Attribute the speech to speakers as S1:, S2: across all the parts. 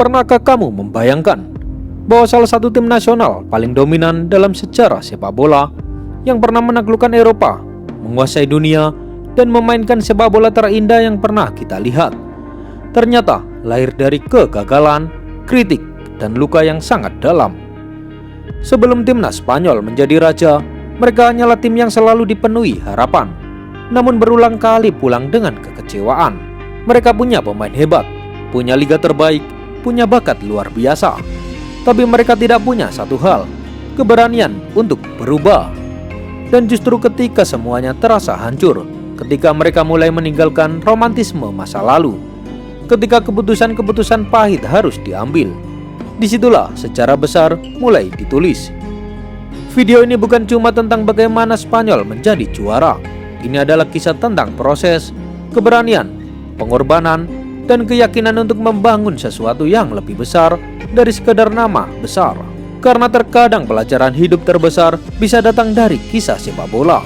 S1: Pernahkah kamu membayangkan bahwa salah satu tim nasional paling dominan dalam sejarah sepak bola yang pernah menaklukkan Eropa, menguasai dunia, dan memainkan sepak bola terindah yang pernah kita lihat, ternyata lahir dari kegagalan, kritik, dan luka yang sangat dalam? Sebelum timnas Spanyol menjadi raja, mereka hanyalah tim yang selalu dipenuhi harapan, namun berulang kali pulang dengan kekecewaan. Mereka punya pemain hebat, punya liga terbaik, punya bakat luar biasa, tapi mereka tidak punya satu hal: keberanian untuk berubah. Dan justru ketika semuanya terasa hancur, ketika mereka mulai meninggalkan romantisme masa lalu, ketika keputusan-keputusan pahit harus diambil, disitulah sejarah besar mulai ditulis. Video ini bukan cuma tentang bagaimana Spanyol menjadi juara. Ini adalah kisah tentang proses, keberanian, pengorbanan, dan keyakinan untuk membangun sesuatu yang lebih besar dari sekedar nama besar. Karena terkadang pelajaran hidup terbesar bisa datang dari kisah sepak bola,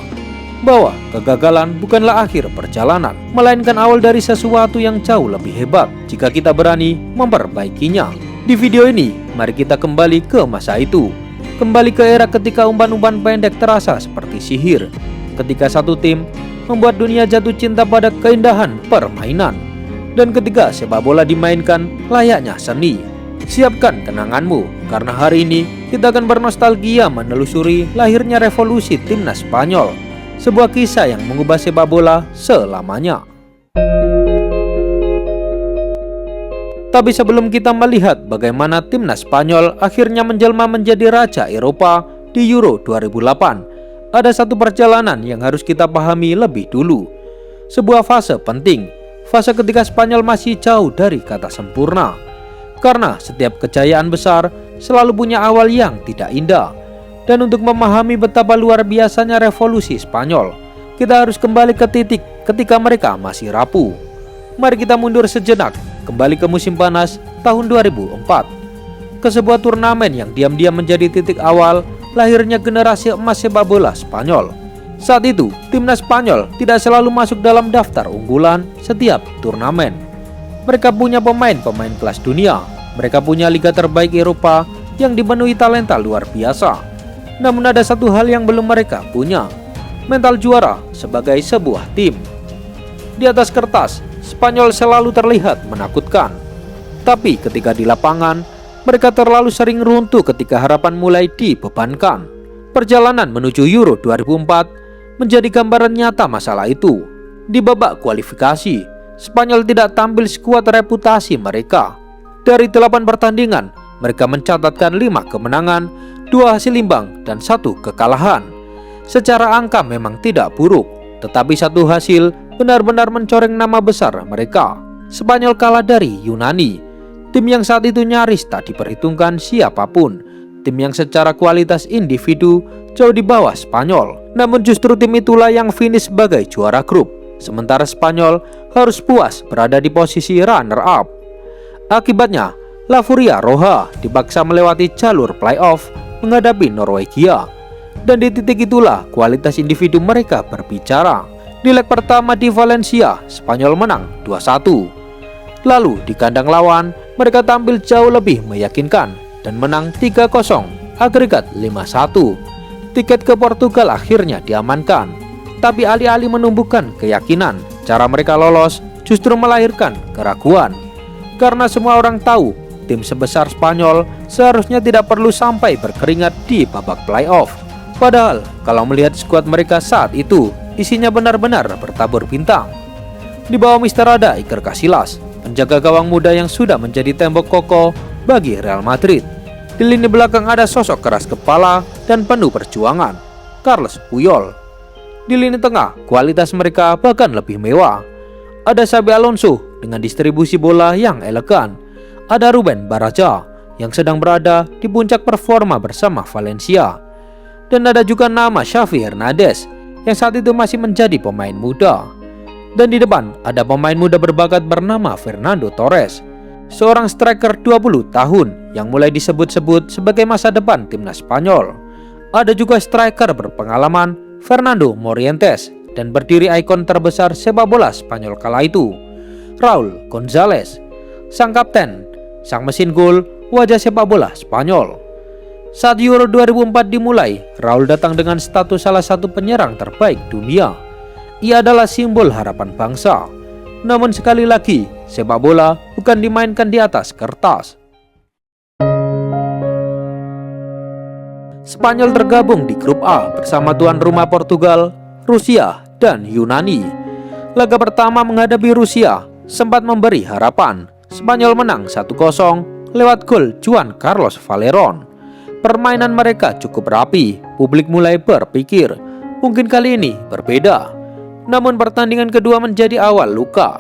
S1: bahwa kegagalan bukanlah akhir perjalanan, melainkan awal dari sesuatu yang jauh lebih hebat jika kita berani memperbaikinya. Di video ini, mari kita kembali ke masa itu, kembali ke era ketika umpan-umpan pendek terasa seperti sihir, ketika satu tim membuat dunia jatuh cinta pada keindahan permainan, dan ketika sepak bola dimainkan layaknya seni. Siapkan kenanganmu, karena hari ini kita akan bernostalgia menelusuri lahirnya revolusi timnas Spanyol, sebuah kisah yang mengubah sepak bola selamanya. Tapi sebelum kita melihat bagaimana timnas Spanyol akhirnya menjelma menjadi raja Eropa di Euro 2008, ada satu perjalanan yang harus kita pahami lebih dulu. Sebuah fase penting, fase ketika Spanyol masih jauh dari kata sempurna. Karena setiap kejayaan besar selalu punya awal yang tidak indah. Dan untuk memahami betapa luar biasanya revolusi Spanyol, kita harus kembali ke titik ketika mereka masih rapuh. Mari kita mundur sejenak, kembali ke musim panas tahun 2004, ke sebuah turnamen yang diam-diam menjadi titik awal lahirnya generasi emas sepak bola Spanyol. Saat itu, timnas Spanyol tidak selalu masuk dalam daftar unggulan setiap turnamen. Mereka punya pemain-pemain kelas dunia, mereka punya liga terbaik Eropa yang dipenuhi talenta luar biasa. Namun ada satu hal yang belum mereka punya: mental juara sebagai sebuah tim. Di atas kertas, Spanyol selalu terlihat menakutkan, tapi ketika di lapangan, mereka terlalu sering runtuh ketika harapan mulai dibebankan. Perjalanan menuju Euro 2004 menjadi gambaran nyata masalah itu. Di babak kualifikasi, Spanyol tidak tampil sekuat reputasi mereka. Dari 8 pertandingan, mereka mencatatkan 5 kemenangan, 2 hasil imbang, dan 1 kekalahan. Secara angka memang tidak buruk, tetapi satu hasil benar-benar mencoreng nama besar mereka. Spanyol kalah dari Yunani, tim yang saat itu nyaris tak diperhitungkan siapapun, tim yang secara kualitas individu jauh di bawah Spanyol. Namun justru tim itulah yang finish sebagai juara grup, sementara Spanyol harus puas berada di posisi runner-up. Akibatnya, La Furia Roja dipaksa melewati jalur playoff menghadapi Norwegia. Dan di titik itulah kualitas individu mereka berbicara. Di leg pertama di Valencia, Spanyol menang 2-1. Lalu di kandang lawan, mereka tampil jauh lebih meyakinkan dan menang 3-0, agregat 5-1. Tiket ke Portugal akhirnya diamankan. Tapi alih-alih menumbuhkan keyakinan, cara mereka lolos justru melahirkan keraguan. Karena semua orang tahu, tim sebesar Spanyol seharusnya tidak perlu sampai berkeringat di babak playoff. Padahal, kalau melihat skuad mereka saat itu, isinya benar-benar bertabur bintang. Di bawah Mister ada Iker Casillas, penjaga gawang muda yang sudah menjadi tembok kokoh bagi Real Madrid. Di lini belakang ada sosok keras kepala dan penuh perjuangan, Carles Puyol. Di lini tengah, kualitas mereka bahkan lebih mewah. Ada Xabi Alonso dengan distribusi bola yang elegan. Ada Ruben Baraja yang sedang berada di puncak performa bersama Valencia. Dan ada juga nama Xavi Hernandez yang saat itu masih menjadi pemain muda. Dan di depan ada pemain muda berbakat bernama Fernando Torres, seorang striker 20 tahun yang mulai disebut-sebut sebagai masa depan timnas Spanyol. Ada juga striker berpengalaman Fernando Morientes dan berdiri ikon terbesar sepak bola Spanyol kala itu, Raúl González. Sang kapten, sang mesin gol, wajah sepak bola Spanyol. Saat Euro 2004 dimulai, Raul datang dengan status salah satu penyerang terbaik dunia. Ia adalah simbol harapan bangsa. Namun sekali lagi, sepak bola bukan dimainkan di atas kertas. Spanyol tergabung di grup A bersama tuan rumah Portugal, Rusia, dan Yunani. Laga pertama menghadapi Rusia sempat memberi harapan. Spanyol menang 1-0 lewat gol Juan Carlos Valerón. Permainan mereka cukup rapi, publik mulai berpikir mungkin kali ini berbeda. Namun pertandingan kedua menjadi awal luka.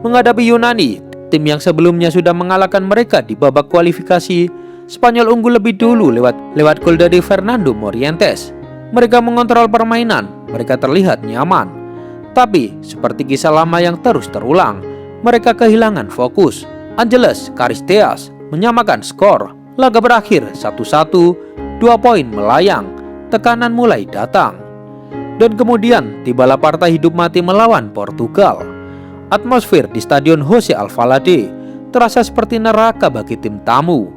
S1: Menghadapi Yunani, tim yang sebelumnya sudah mengalahkan mereka di babak kualifikasi, Spanyol unggul lebih dulu lewat gol dari Fernando Morientes. Mereka mengontrol permainan, mereka terlihat nyaman. Tapi seperti kisah lama yang terus terulang, mereka kehilangan fokus. Angeles Caristeas menyamakan skor. Laga berakhir 1-1, 2 poin melayang. Tekanan mulai datang. Dan kemudian tibalah partai hidup mati melawan Portugal. Atmosfer di Stadion Jose Alvalade terasa seperti neraka bagi tim tamu.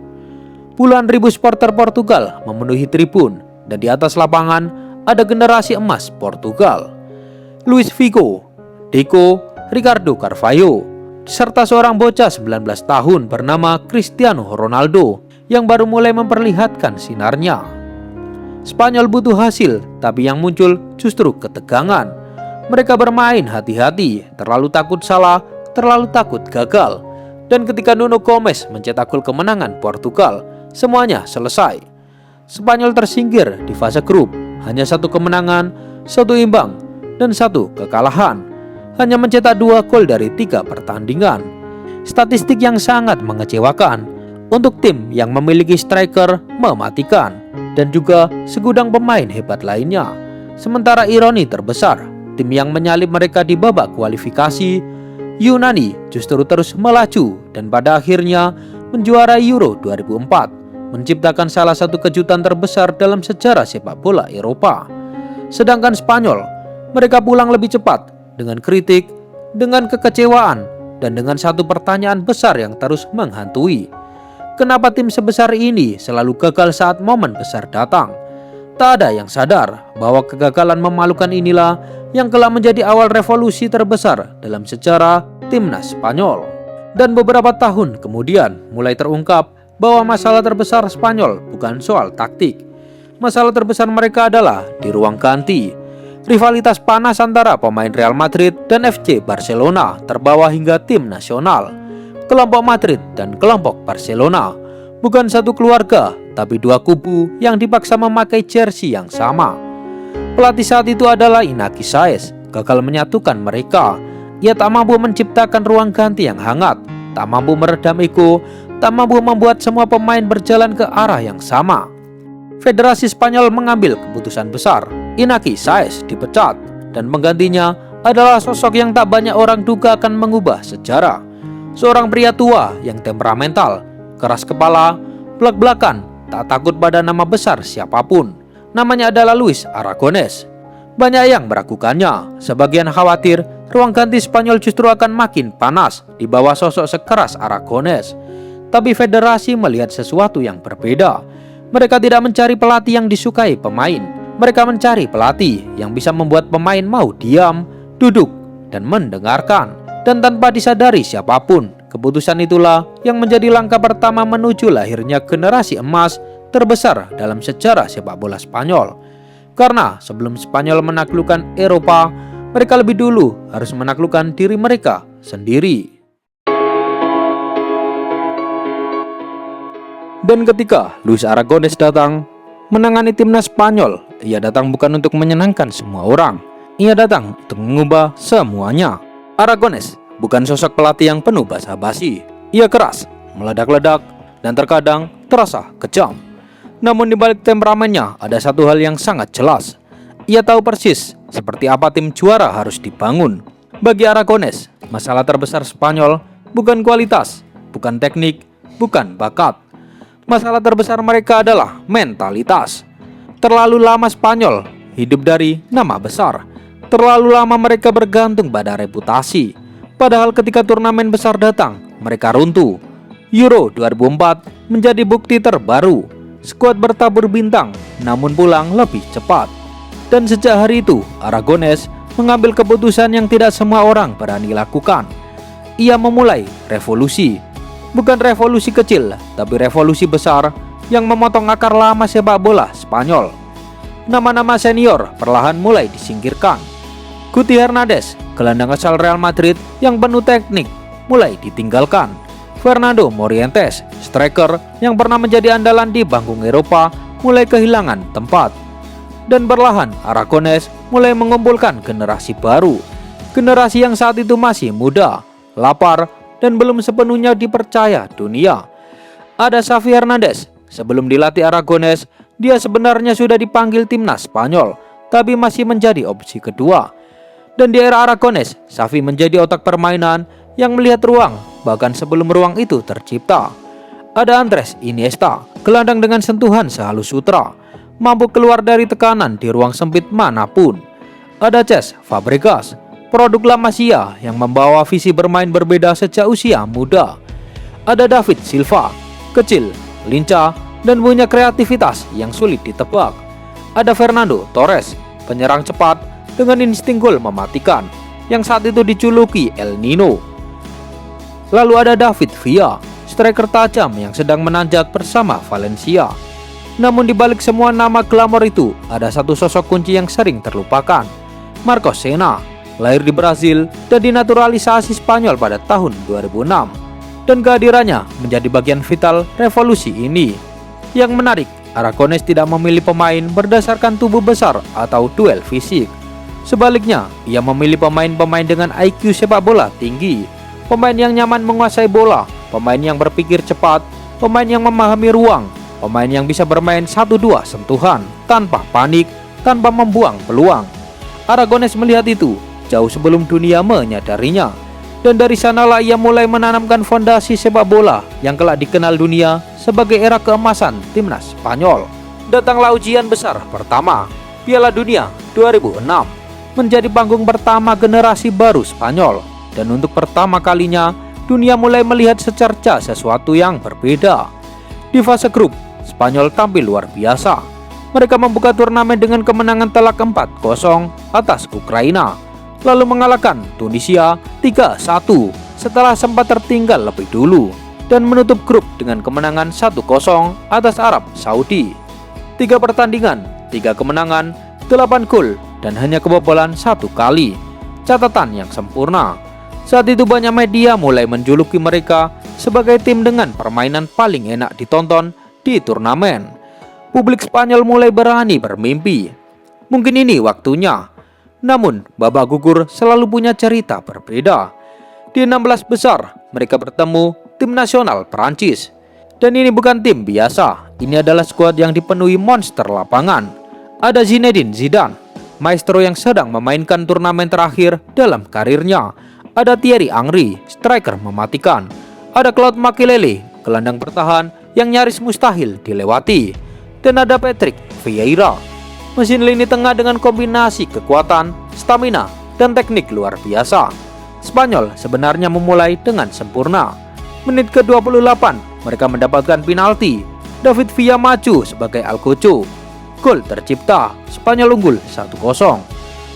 S1: Puluhan ribu supporter Portugal memenuhi tribun, dan di atas lapangan ada generasi emas Portugal. Luis Figo, Deco, Ricardo Carvalho, serta seorang bocah 19 tahun bernama Cristiano Ronaldo yang baru mulai memperlihatkan sinarnya. Spanyol butuh hasil, tapi yang muncul justru ketegangan. Mereka bermain hati-hati, terlalu takut salah, terlalu takut gagal. Dan ketika Nuno Gomes mencetak gol kemenangan Portugal, semuanya selesai. Spanyol tersingkir di fase grup, hanya 1 kemenangan, 1 imbang, dan 1 kekalahan. Hanya mencetak 2 gol dari 3 pertandingan. Statistik yang sangat mengecewakan untuk tim yang memiliki striker mematikan dan juga segudang pemain hebat lainnya. Sementara ironi terbesar, tim yang menyalip mereka di babak kualifikasi, Yunani, justru terus melaju dan pada akhirnya menjuarai Euro 2004. Menciptakan salah satu kejutan terbesar dalam sejarah sepak bola Eropa. Sedangkan Spanyol, mereka pulang lebih cepat dengan kritik, dengan kekecewaan, dan dengan satu pertanyaan besar yang terus menghantui. Kenapa tim sebesar ini selalu gagal saat momen besar datang? Tak ada yang sadar bahwa kegagalan memalukan inilah yang kelak menjadi awal revolusi terbesar dalam sejarah timnas Spanyol. Dan beberapa tahun kemudian mulai terungkap bahwa masalah terbesar Spanyol bukan soal taktik. Masalah terbesar mereka adalah di ruang ganti. Rivalitas panas antara pemain Real Madrid dan FC Barcelona terbawa hingga tim nasional. Kelompok Madrid dan kelompok Barcelona bukan satu keluarga, tapi 2 kubu yang dipaksa memakai jersey yang sama. Pelatih saat itu adalah Iñaki Saez, gagal menyatukan mereka. Ia tak mampu menciptakan ruang ganti yang hangat, tak mampu meredam ego, tak mampu membuat semua pemain berjalan ke arah yang sama. Federasi Spanyol mengambil keputusan besar. Iñaki Saez dipecat dan penggantinya adalah sosok yang tak banyak orang duga akan mengubah sejarah. Seorang pria tua yang temperamental, keras kepala, belak-belakan, tak takut pada nama besar siapapun. Namanya adalah Luis Aragonés. Banyak yang meragukannya. Sebagian khawatir ruang ganti Spanyol justru akan makin panas di bawah sosok sekeras Aragonés. Tapi federasi melihat sesuatu yang berbeda. Mereka tidak mencari pelatih yang disukai pemain. Mereka mencari pelatih yang bisa membuat pemain mau diam, duduk, dan mendengarkan. Dan tanpa disadari siapapun, keputusan itulah yang menjadi langkah pertama menuju lahirnya generasi emas terbesar dalam sejarah sepak bola Spanyol. Karena sebelum Spanyol menaklukkan Eropa, mereka lebih dulu harus menaklukkan diri mereka sendiri. Dan ketika Luis Aragonés datang menangani timnas Spanyol, ia datang bukan untuk menyenangkan semua orang. Ia datang untuk mengubah semuanya. Aragonés bukan sosok pelatih yang penuh basa-basi. Ia keras, meledak-ledak, dan terkadang terasa kejam. Namun di balik temperamennya ada satu hal yang sangat jelas. Ia tahu persis seperti apa tim juara harus dibangun. Bagi Aragonés, masalah terbesar Spanyol bukan kualitas, bukan teknik, bukan bakat. Masalah terbesar mereka adalah mentalitas. Terlalu lama Spanyol hidup dari nama besar. Terlalu lama mereka bergantung pada reputasi. Padahal ketika turnamen besar datang, mereka runtuh. Euro 2004 menjadi bukti terbaru. Skuad bertabur bintang, namun pulang lebih cepat. Dan sejak hari itu, Aragonés mengambil keputusan yang tidak semua orang berani lakukan. Ia memulai revolusi. Bukan revolusi kecil, tapi revolusi besar yang memotong akar lama sepak bola Spanyol. Nama-nama senior perlahan mulai disingkirkan. Guti Hernandez, gelandang asal Real Madrid yang penuh teknik, mulai ditinggalkan. Fernando Morientes, striker yang pernah menjadi andalan di panggung Eropa, mulai kehilangan tempat. Dan perlahan Aragonés mulai mengumpulkan generasi baru. Generasi yang saat itu masih muda, lapar, dan belum sepenuhnya dipercaya dunia. Ada Xavi Hernandez. Sebelum dilatih Aragonés, dia sebenarnya sudah dipanggil timnas Spanyol, tapi masih menjadi opsi kedua. Dan di era Aragonés, Xavi menjadi otak permainan yang melihat ruang, bahkan sebelum ruang itu tercipta. Ada Andres Iniesta, gelandang dengan sentuhan sehalus sutra, mampu keluar dari tekanan di ruang sempit manapun. Ada Cesc Fabregas, produk La Masia yang membawa visi bermain berbeda sejak usia muda. Ada David Silva, kecil, lincah, dan punya kreativitas yang sulit ditebak. Ada Fernando Torres, penyerang cepat dengan insting gol mematikan, yang saat itu dijuluki El Nino. Lalu ada David Villa, striker tajam yang sedang menanjak bersama Valencia. Namun di balik semua nama glamor itu, ada satu sosok kunci yang sering terlupakan. Marcos Senna, lahir di Brazil dan dinaturalisasi Spanyol pada tahun 2006. Dan kehadirannya menjadi bagian vital revolusi ini. Yang menarik, Aragonés tidak memilih pemain berdasarkan tubuh besar atau duel fisik. Sebaliknya, ia memilih pemain-pemain dengan IQ sepak bola tinggi, pemain yang nyaman menguasai bola, pemain yang berpikir cepat, pemain yang memahami ruang, pemain yang bisa bermain 1-2 sentuhan tanpa panik, tanpa membuang peluang. Aragonés melihat itu jauh sebelum dunia menyadarinya. Dan dari sanalah ia mulai menanamkan fondasi sepak bola yang kelak dikenal dunia sebagai era keemasan timnas Spanyol. Datanglah ujian besar pertama, Piala Dunia 2006, menjadi panggung pertama generasi baru Spanyol. Dan untuk pertama kalinya, dunia mulai melihat secerca sesuatu yang berbeda. Di fase grup, Spanyol tampil luar biasa. Mereka membuka turnamen dengan kemenangan telak 4-0 atas Ukraina, lalu mengalahkan Tunisia 3-1 setelah sempat tertinggal lebih dulu, dan menutup grup dengan kemenangan 1-0 atas Arab Saudi. 3 pertandingan, 3 kemenangan, 8 gol, dan hanya kebobolan 1 kali. Catatan yang sempurna. Saat itu banyak media mulai menjuluki mereka sebagai tim dengan permainan paling enak ditonton di turnamen. Publik Spanyol mulai berani bermimpi. Mungkin ini waktunya. Namun, babak gugur selalu punya cerita berbeda. Di 16 besar, mereka bertemu tim nasional Prancis. Dan ini bukan tim biasa, ini adalah skuad yang dipenuhi monster lapangan. Ada Zinedine Zidane, maestro yang sedang memainkan turnamen terakhir dalam karirnya. Ada Thierry Henry, striker mematikan. Ada Claude Makélélé, gelandang bertahan yang nyaris mustahil dilewati. Dan ada Patrick Vieira, mesin lini tengah dengan kombinasi kekuatan, stamina, dan teknik luar biasa. Spanyol sebenarnya memulai dengan sempurna. Menit ke-28, mereka mendapatkan penalti. David Villa maju sebagai Alcocho. Gol tercipta, Spanyol unggul 1-0.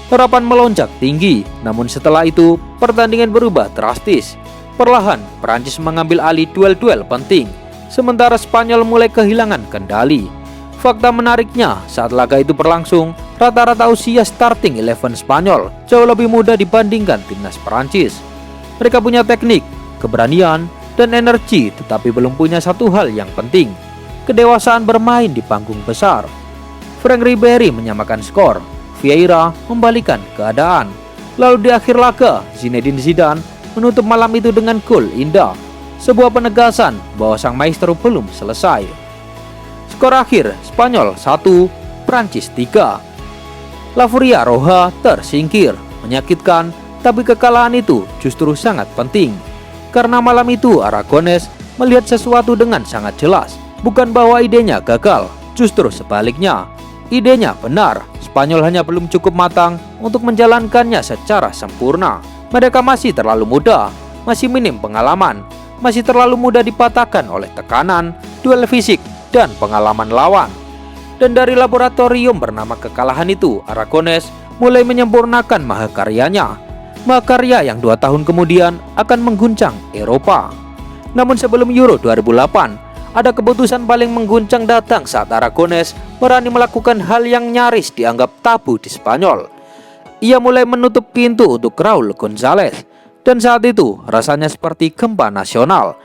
S1: Harapan melonjak tinggi, namun setelah itu pertandingan berubah drastis. Perlahan, Prancis mengambil alih duel-duel penting, sementara Spanyol mulai kehilangan kendali. Fakta menariknya, saat laga itu berlangsung, rata-rata usia starting 11 Spanyol jauh lebih muda dibandingkan timnas Prancis. Mereka punya teknik, keberanian, dan energi, tetapi belum punya satu hal yang penting, kedewasaan bermain di panggung besar. Franck Ribéry menyamakan skor, Vieira membalikan keadaan. Lalu di akhir laga, Zinedine Zidane menutup malam itu dengan gol indah, sebuah penegasan bahwa sang maestro belum selesai. Skor akhir, Spanyol 1, Prancis 3. La Furia Roja tersingkir, menyakitkan, tapi kekalahan itu justru sangat penting. Karena malam itu Aragonés melihat sesuatu dengan sangat jelas. Bukan bahwa idenya gagal, justru sebaliknya. Idenya benar, Spanyol hanya belum cukup matang untuk menjalankannya secara sempurna. Mereka masih terlalu muda, masih minim pengalaman, masih terlalu mudah dipatahkan oleh tekanan, duel fisik, dan pengalaman lawan. Dan dari laboratorium bernama kekalahan itu, Aragones mulai menyempurnakan mahakaryanya. Mahakarya yang 2 tahun kemudian akan mengguncang Eropa. Namun sebelum Euro 2008, ada keputusan paling mengguncang datang saat Aragones berani melakukan hal yang nyaris dianggap tabu di Spanyol. Ia mulai menutup pintu untuk Raúl González. Dan saat itu rasanya seperti gempa nasional.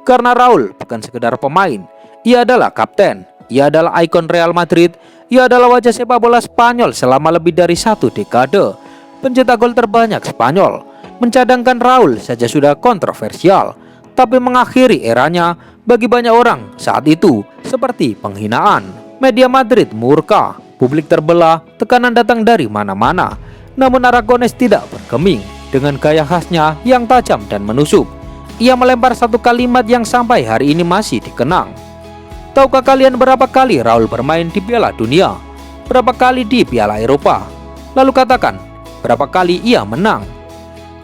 S1: Karena Raúl bukan sekedar pemain, ia adalah kapten, ia adalah ikon Real Madrid, ia adalah wajah sepak bola Spanyol selama lebih dari 1 dekade. Pencetak gol terbanyak Spanyol. Mencadangkan Raúl saja sudah kontroversial, tapi mengakhiri eranya bagi banyak orang saat itu seperti penghinaan. Media Madrid murka, publik terbelah, tekanan datang dari mana-mana. Namun Aragones tidak bergeming. Dengan gaya khasnya yang tajam dan menusuk, ia melempar satu kalimat yang sampai hari ini masih dikenang. Tahukah kalian berapa kali Raúl bermain di Piala Dunia? Berapa kali di Piala Eropa? Lalu katakan, berapa kali ia menang?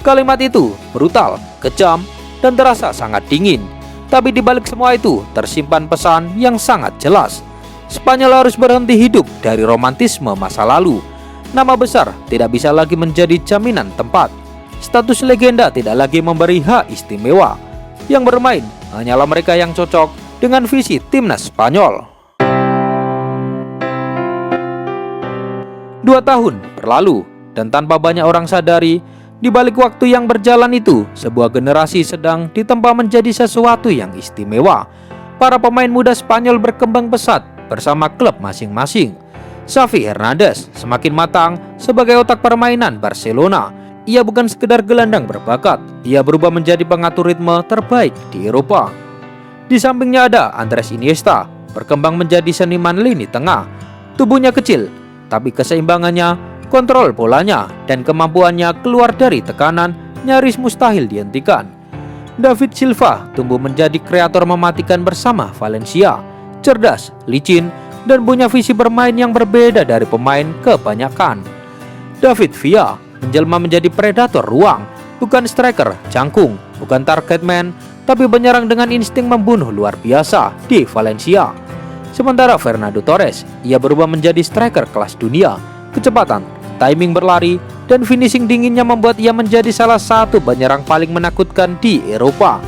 S1: Kalimat itu brutal, kejam, dan terasa sangat dingin. Tapi di balik semua itu tersimpan pesan yang sangat jelas. Spanyol harus berhenti hidup dari romantisme masa lalu. Nama besar tidak bisa lagi menjadi jaminan tempat. Status legenda tidak lagi memberi hak istimewa. Yang bermain hanyalah mereka yang cocok dengan visi timnas Spanyol. 2 tahun berlalu, dan tanpa banyak orang sadari, di balik waktu yang berjalan itu, sebuah generasi sedang ditempa menjadi sesuatu yang istimewa. Para pemain muda Spanyol berkembang pesat bersama klub masing-masing. Xavi Hernandez semakin matang sebagai otak permainan Barcelona. Ia bukan sekedar gelandang berbakat, ia berubah menjadi pengatur ritme terbaik di Eropa. Di sampingnya ada Andres Iniesta, berkembang menjadi seniman lini tengah. Tubuhnya kecil, tapi keseimbangannya, kontrol bolanya, dan kemampuannya keluar dari tekanan nyaris mustahil dihentikan. David Silva tumbuh menjadi kreator mematikan bersama Valencia. Cerdas, licin, dan punya visi bermain yang berbeda dari pemain kebanyakan. David Villa menjelma menjadi predator ruang, bukan striker jangkung, bukan target man, tapi penyerang dengan insting membunuh luar biasa di Valencia. Sementara Fernando Torres, ia berubah menjadi striker kelas dunia. Kecepatan, timing berlari, dan finishing dinginnya membuat ia menjadi salah satu penyerang paling menakutkan di Eropa.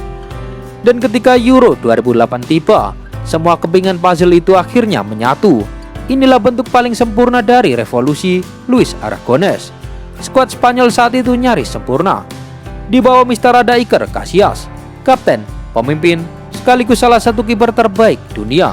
S1: Dan ketika Euro 2008 tiba, semua kepingan puzzle itu akhirnya menyatu. Inilah bentuk paling sempurna dari revolusi Luis Aragones. Skuad Spanyol saat itu nyaris sempurna. Di bawah Mister ada Iker Casillas, kapten, pemimpin, sekaligus salah satu kiper terbaik dunia.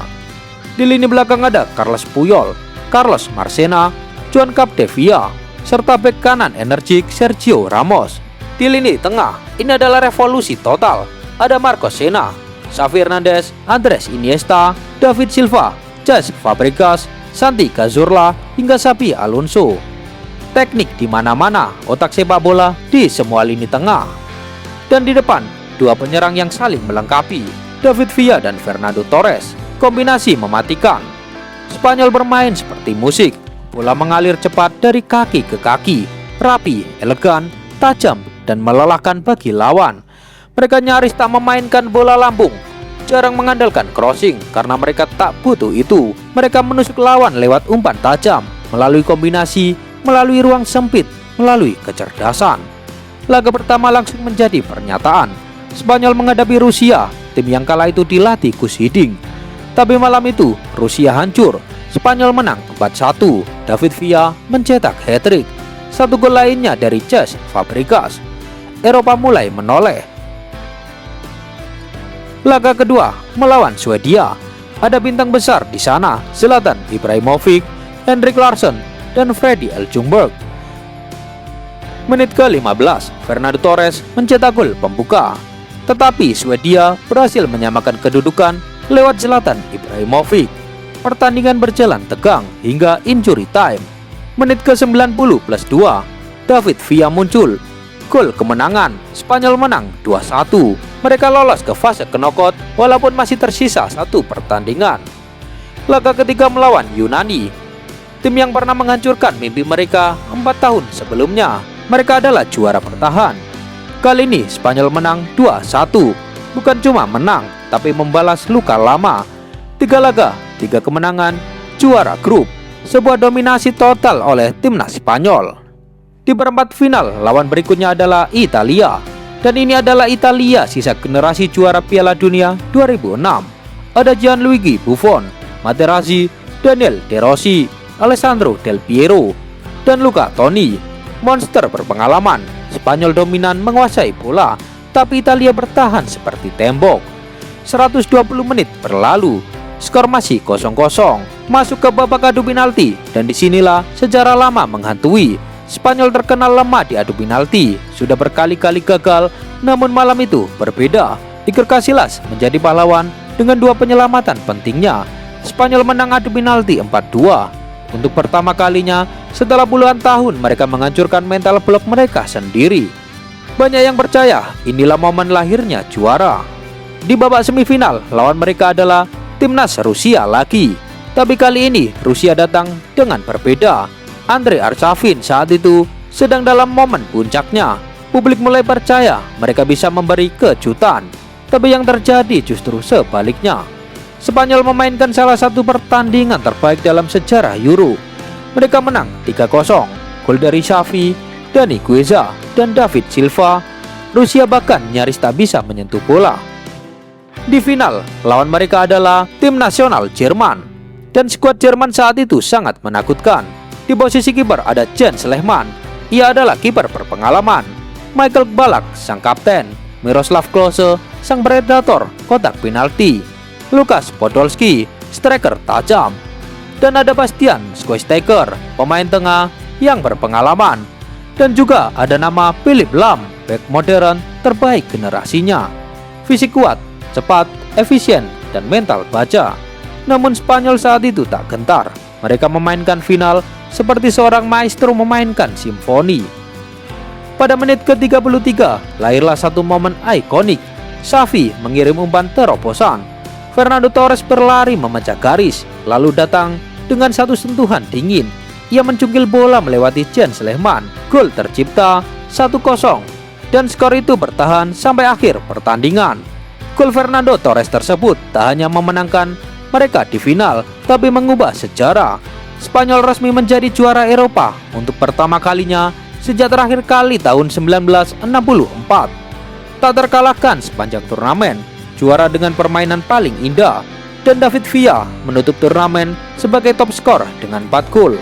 S1: Di lini belakang ada Carles Puyol, Carlos Marcena, Joan Capdevila, serta bek kanan energik Sergio Ramos. Di lini tengah, ini adalah revolusi total. Ada Marcos Senna, Xavi Hernandez, Andres Iniesta, David Silva, Cesc Fabregas, Santi Cazorla, hingga Xabi Alonso. Teknik di mana-mana, otak sepak bola di semua lini tengah. Dan di depan, 2 penyerang yang saling melengkapi, David Villa dan Fernando Torres. Kombinasi mematikan. Spanyol bermain seperti musik. Bola mengalir cepat dari kaki ke kaki, rapi, elegan, tajam, dan melelahkan bagi lawan. Mereka nyaris tak memainkan bola lambung, jarang mengandalkan crossing karena mereka tak butuh itu. Mereka menusuk lawan lewat umpan tajam, melalui kombinasi, melalui ruang sempit, melalui kecerdasan. Laga pertama langsung menjadi pernyataan. Spanyol menghadapi Rusia, tim yang kala itu dilatih Gus Hiddink. Tapi malam itu Rusia hancur. Spanyol menang 4-1. David Villa mencetak hat-trick. 1 gol lainnya dari Cesc Fabregas. Eropa mulai menoleh. Laga kedua melawan Swedia. Ada bintang besar di sana, Zlatan Ibrahimovic, Henrik Larsson, dan Freddy Ljungberg. Menit ke-15, Fernando Torres mencetak gol pembuka. Tetapi Swedia berhasil menyamakan kedudukan lewat Zlatan Ibrahimovic. Pertandingan berjalan tegang hingga injury time. Menit ke-90+2, David Villa muncul. Gol kemenangan, Spanyol menang 2-1. Mereka lolos ke fase knockout walaupun masih tersisa 1 pertandingan. Laga ketiga melawan Yunani, tim yang pernah menghancurkan mimpi mereka 4 tahun sebelumnya. Mereka adalah juara bertahan. Kali ini Spanyol menang 2-1. bukan cuma menang, tapi membalas luka lama. 3 laga, 3 kemenangan, juara grup, sebuah dominasi total oleh timnas Spanyol. Di perempat final, lawan berikutnya adalah Italia. Dan ini adalah Italia sisa generasi juara Piala Dunia 2006. Ada Gianluigi Buffon, Materazzi, Daniel De Rossi, Alessandro Del Piero, dan Luca Toni. Monster berpengalaman, Spanyol dominan menguasai bola, tapi Italia bertahan seperti tembok. 120 menit berlalu, skor masih 0-0. Masuk ke babak adu penalti, dan disinilah sejarah lama menghantui. Spanyol terkenal lemah di adu penalti, sudah berkali-kali gagal, namun malam itu berbeda. Iker Casillas menjadi pahlawan dengan 2 penyelamatan pentingnya. Spanyol menang adu penalti 4-2. Untuk pertama kalinya setelah puluhan tahun mereka menghancurkan mental blok mereka sendiri. Banyak yang percaya inilah momen lahirnya juara. Di babak semifinal, lawan mereka adalah timnas Rusia lagi. Tapi kali ini Rusia datang dengan berbeda. Andrei Archavin saat itu sedang dalam momen puncaknya. Publik mulai percaya mereka bisa memberi kejutan. Tapi yang terjadi justru sebaliknya. Spanyol memainkan salah satu pertandingan terbaik dalam sejarah Euro. Mereka menang 3-0. Gol dari Xavi, Dani Gueza, dan David Silva. Rusia bahkan nyaris tak bisa menyentuh bola. Di final, lawan mereka adalah tim nasional Jerman. Dan skuad Jerman saat itu sangat menakutkan. Di posisi kiper ada Jens Lehmann. Ia adalah kiper berpengalaman. Michael Ballack sang kapten. Miroslav Klose sang predator kotak penalti. Lukas Podolski striker tajam. Dan ada Bastian Schweinsteiger, pemain tengah yang berpengalaman. Dan juga ada nama Philipp Lahm, bek modern terbaik generasinya. Fisik kuat, cepat, efisien, dan mental baja. Namun Spanyol saat itu tak gentar. Mereka memainkan final seperti seorang maestro memainkan simfoni. Pada menit ke-33, lahirlah satu momen ikonik. Xavi mengirim umpan terobosan. Fernando Torres berlari memecah garis, lalu datang dengan satu sentuhan dingin. Ia mencungkil bola melewati Jens Lehmann. Gol tercipta 1-0, dan skor itu bertahan sampai akhir pertandingan. Gol Fernando Torres tersebut tak hanya memenangkan mereka di final, tapi mengubah sejarah. Spanyol resmi menjadi juara Eropa untuk pertama kalinya sejak terakhir kali tahun 1964. Tak terkalahkan sepanjang turnamen, juara dengan permainan paling indah, dan David Villa menutup turnamen sebagai top skor dengan 4 gol.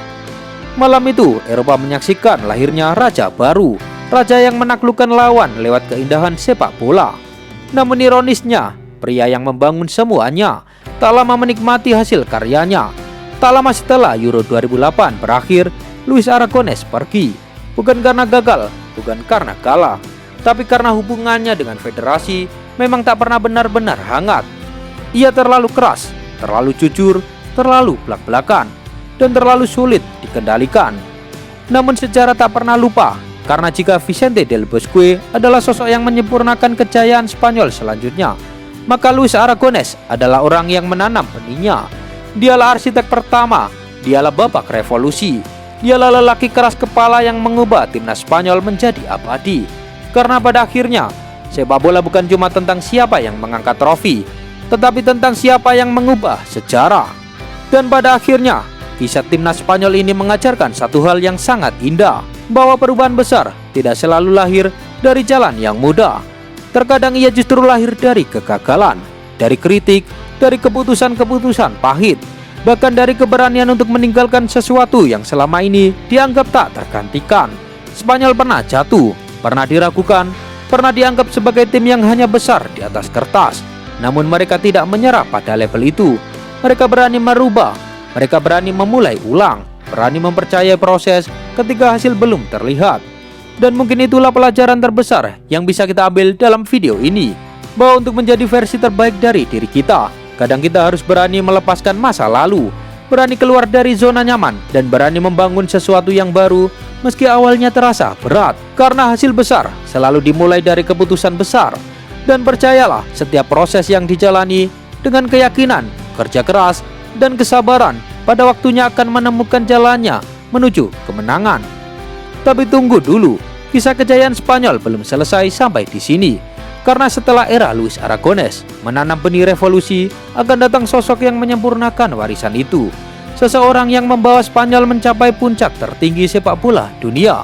S1: Malam itu, Eropa menyaksikan lahirnya raja baru, raja yang menaklukkan lawan lewat keindahan sepak bola. Namun ironisnya, pria yang membangun semuanya tak lama menikmati hasil karyanya. Tak lama setelah Euro 2008 berakhir, Luis Aragonés pergi. Bukan karena gagal, bukan karena kalah, tapi karena hubungannya dengan federasi memang tak pernah benar-benar hangat. Ia terlalu keras, terlalu jujur, terlalu belak-belakan, dan terlalu sulit dikendalikan. Namun sejarah tak pernah lupa, karena jika Vicente del Bosque adalah sosok yang menyempurnakan kejayaan Spanyol selanjutnya, maka Luis Aragonés adalah orang yang menanam benihnya. Dialah arsitek pertama, dialah babak revolusi, dialah lelaki keras kepala yang mengubah timnas Spanyol menjadi abadi. Karena pada akhirnya, sepak bola bukan cuma tentang siapa yang mengangkat trofi, tetapi tentang siapa yang mengubah sejarah. Dan pada akhirnya, kisah timnas Spanyol ini mengajarkan satu hal yang sangat indah, bahwa perubahan besar tidak selalu lahir dari jalan yang mudah. Terkadang ia justru lahir dari kegagalan, dari kritik, dari keputusan-keputusan pahit, bahkan dari keberanian untuk meninggalkan sesuatu yang selama ini dianggap tak tergantikan. Spanyol pernah jatuh, pernah diragukan, pernah dianggap sebagai tim yang hanya besar di atas kertas. Namun mereka tidak menyerah pada level itu. Mereka berani merubah, mereka berani memulai ulang, berani mempercayai proses ketika hasil belum terlihat. Dan mungkin itulah pelajaran terbesar yang bisa kita ambil dalam video ini, bahwa untuk menjadi versi terbaik dari diri kita, kadang kita harus berani melepaskan masa lalu, berani keluar dari zona nyaman, dan berani membangun sesuatu yang baru meski awalnya terasa berat. Karena hasil besar selalu dimulai dari keputusan besar. Dan percayalah, setiap proses yang dijalani dengan keyakinan, kerja keras, dan kesabaran, pada waktunya akan menemukan jalannya menuju kemenangan. Tapi tunggu dulu, kisah kejayaan Spanyol belum selesai sampai di sini. Karena setelah era Luis Aragonés menanam benih revolusi, akan datang sosok yang menyempurnakan warisan itu. Seseorang yang membawa Spanyol mencapai puncak tertinggi sepak bola dunia.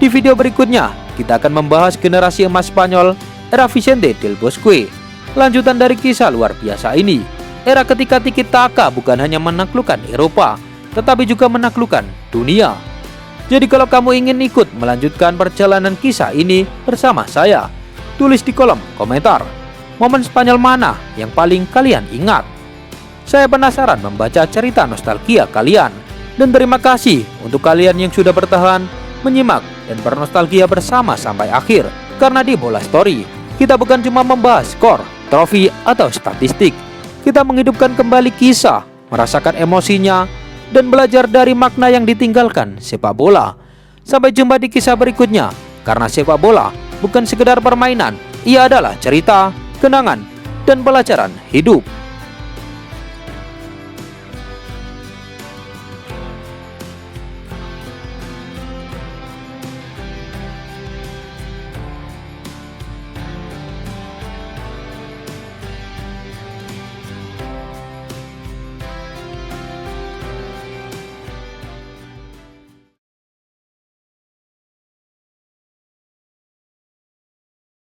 S1: Di video berikutnya, kita akan membahas generasi emas Spanyol, era Vicente del Bosque. Lanjutan dari kisah luar biasa ini, era ketika Tiki Taka bukan hanya menaklukkan Eropa, tetapi juga menaklukkan dunia. Jadi kalau kamu ingin ikut melanjutkan perjalanan kisah ini bersama saya, tulis di kolom komentar, momen Spanyol mana yang paling kalian ingat? Saya penasaran membaca cerita nostalgia kalian. Dan terima kasih untuk kalian yang sudah bertahan, menyimak, dan bernostalgia bersama sampai akhir. Karena di Bola Story, kita bukan cuma membahas skor, trofi, atau statistik. Kita menghidupkan kembali kisah, merasakan emosinya, dan belajar dari makna yang ditinggalkan sepak bola. Sampai jumpa di kisah berikutnya, karena sepak bola bukan sekedar permainan, ia adalah cerita, kenangan, dan pelajaran hidup.